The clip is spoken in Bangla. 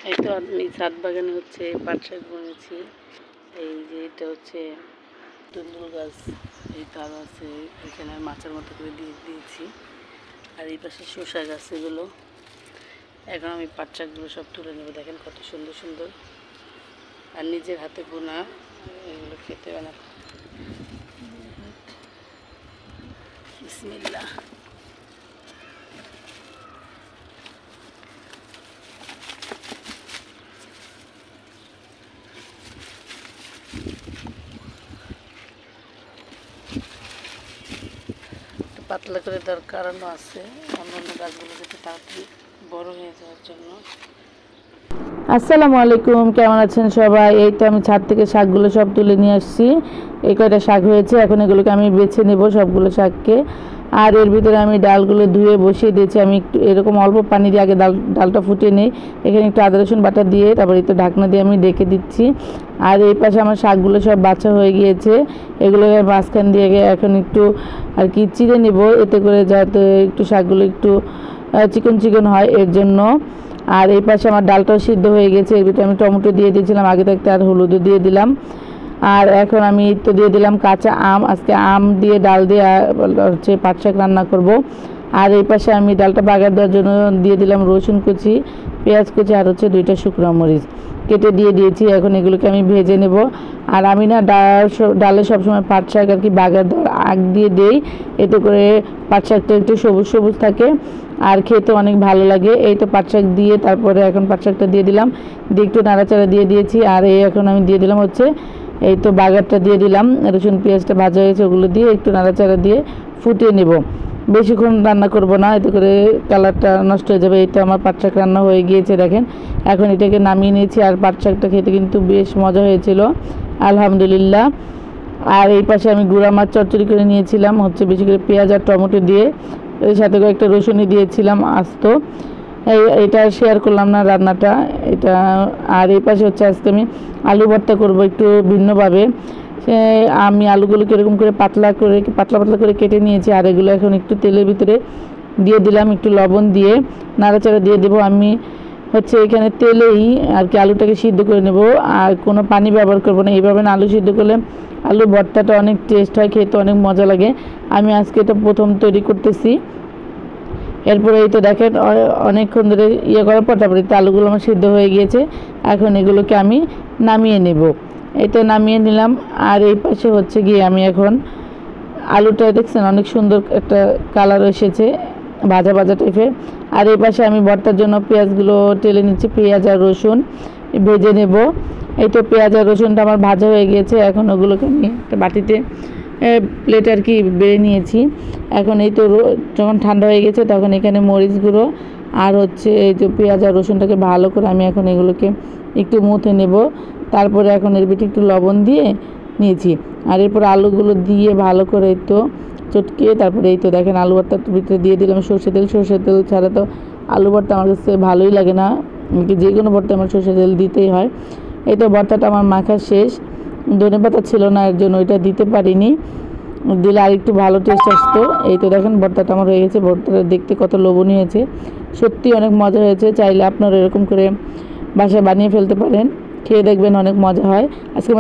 এই তো আমি ছাদ বাগানে হচ্ছে পাট শাক বুনেছি। এই যে এটা হচ্ছে দুন্দুল গাছ, এই তার আছে এখানে মাছের মতো করে দিয়ে দিয়েছি। আর এই পাশে শসা গাছ, এগুলো এখন আমি পাট শাকগুলো সব তুলে নেবো। দেখেন কত সুন্দর সুন্দর, আর নিজের হাতে বোনা, এগুলো খেতে বানা। বিসমিল্লাহ। পাতলা করে দেওয়ার কারণও আছে, অন্যান্য গাছগুলো যাতে তাড়াতাড়ি বড় হয়ে যাওয়ার জন্য। আসসালামু আলাইকুম, কেমন আছেন সবাই? এই তো আমি ছাদ থেকে শাকগুলো সব তুলে নিয়ে আসছি। এই কয়টা শাক হয়েছে, এখন এগুলোকে আমি বেছে নেব সবগুলো শাককে। আর এর ভিতরে আমি ডালগুলো ধুয়ে বসিয়ে দিয়েছি। আমি একটু এরকম অল্প পানি দিয়ে আগে ডালটা ফুটিয়ে নিই। এখানে একটু আদা রসুন বাটা দিয়ে তারপর একটু ঢাকনা দিয়ে আমি ডেকে দিচ্ছি। আর এই পাশে আমার শাকগুলো সব বাছা হয়ে গিয়েছে। এগুলো মাঝখান দিয়ে এখন একটু আর কি চিড়ে নেব, এতে করে যাতে একটু শাকগুলো একটু চিকন চিকন হয়, এর জন্য। আর এই পাশে আমার ডালটাও সিদ্ধ হয়ে গেছে। এর ভিতরে আমি টমেটো দিয়ে দিয়েছিলাম আগে থাকতে, আর হলুদও দিয়ে দিলাম। আর এখন আমি তো দিয়ে দিলাম কাঁচা আম। আজকে আম দিয়ে ডাল দিয়ে হচ্ছে পাট শাক রান্না করব। আর এই পাশে আমি ডালটা বাগার দেওয়ার জন্য দিয়ে দিলাম রসুন কুচি, পেঁয়াজ কুচি, আর হচ্ছে 2টা শুকনো মরিচ কেটে দিয়ে দিয়েছি। এখন এগুলোকে আমি ভেজে নেব। আর আমি না ডালে সবসময় পাট শাক আর কি বাগার দেওয়ার আগ দিয়ে দেই, এতে করে পাট শাকটা একটু সবুজ সবুজ থাকে আর খেতে অনেক ভালো লাগে। এই তো পাট শাক দিয়ে তারপরে এখন পাট শাকটা দিয়ে দিলাম, দিয়ে একটু নাড়াচাড়া দিয়ে দিয়েছি। আর এই এখন আমি দিয়ে দিলাম হচ্ছে এই তো বাগারটা দিয়ে দিলাম, রসুন পেঁয়াজটা ভাজা হয়েছে ওগুলো দিয়ে একটু নাড়াচাড়া দিয়ে ফুটিয়ে নেব। বেশিক্ষণ রান্না করব না, এতে করে কালারটা নষ্ট হয়ে যাবে। এই তো আমার পাট শাক রান্না হয়ে গিয়েছে দেখেন। এখন এটাকে নামিয়ে নিয়েছি। আর পাট শাকটা খেতে কিন্তু বেশ মজা হয়েছিল, আলহামদুলিল্লাহ। আর এই পাশে আমি গুঁড়া মাছ চচ্চড়ি করে নিয়েছিলাম হচ্ছে বেশি করে পেঁয়াজ আর টমেটো দিয়ে, এর সাথে কয়েকটা রসুনই দিয়েছিলাম আস্ত। এটা শেয়ার করলাম না রান্নাটা এটা। আর এই পাশে হচ্ছে আজকে আমি আলু ভর্তা করব একটু ভিন্নভাবে। আমি আলুগুলোকে এরকম করে পাতলা পাতলা করে কেটে নিয়েছি। আর এগুলো এখন একটু তেলের ভিতরে দিয়ে দিলাম, একটু লবণ দিয়ে নাড়াচাড়া দিয়ে দেবো। আমি হচ্ছে এখানে তেলেই আর কি আলুটাকে সিদ্ধ করে নেব, আর কোনো পানি ব্যবহার করব না। এইভাবে না আলু সিদ্ধ করলে আলু ভর্তাটা অনেক টেস্ট হয়, খেতে অনেক মজা লাগে। আমি আজকে এটা প্রথম তৈরি করতেছি। এরপরে এই তো দেখেন অনেকক্ষণ ধরে করার পর তারপরে আলুগুলো আমার সিদ্ধ হয়ে গিয়েছে। এখন এগুলোকে আমি নামিয়ে নেব। এই তো নামিয়ে নিলাম। আর এই পাশে হচ্ছে গিয়ে আমি এখন আলুটা দেখছেন অনেক সুন্দর একটা কালার এসেছে, ভাজা ভাজা টাইপের। আর এই পাশে আমি ভর্তার জন্য পেঁয়াজগুলো টেলে নিচ্ছি, পেঁয়াজ আর রসুন ভেজে নেব। এই তো পেঁয়াজ আর রসুনটা আমার ভাজা হয়ে গিয়েছে। এখন ওগুলোকে আমি একটা বাটিতে প্লেট আর কি বেড়ে নিয়েছি। এখন এই তো যখন ঠান্ডা হয়ে গেছে তখন এখানে মরিচ গুঁড়ো আর হচ্ছে এই যে পেঁয়াজ আর রসুনটাকে ভালো করে আমি এখন এগুলোকে একটু মুথে নেব। তারপরে এখন এর ভিতরে একটু লবণ দিয়ে নিয়েছি। আর এরপর আলুগুলো দিয়ে ভালো করে এই তো চটকিয়ে তারপরে এই তো দেখেন আলু ভর্তার ভিতরে দিয়ে দিলাম সর্ষে তেল ছাড়া তো আলু ভর্তা আমার কাছে ভালোই লাগে না, যে কোনো ভর্তা আমার সর্ষে তেল দিতেই হয়। এই তো ভর্তাটা আমার মাখা শেষ। ধনেপাতা ছিল না, এর জন্য ওইটা দিতে পারিনি, দিলে আর একটু ভালো টেস্ট আসতো। এই তো দেখেন ভর্তাটা আমার হয়ে গেছে। ভর্তাটা দেখতে কত লোভনীয় হয়েছে, সত্যি অনেক মজা হয়েছে। চাইলে আপনারা এরকম করে বাসায় বানিয়ে ফেলতে পারেন, খেয়ে দেখবেন অনেক মজা হয়। আজকে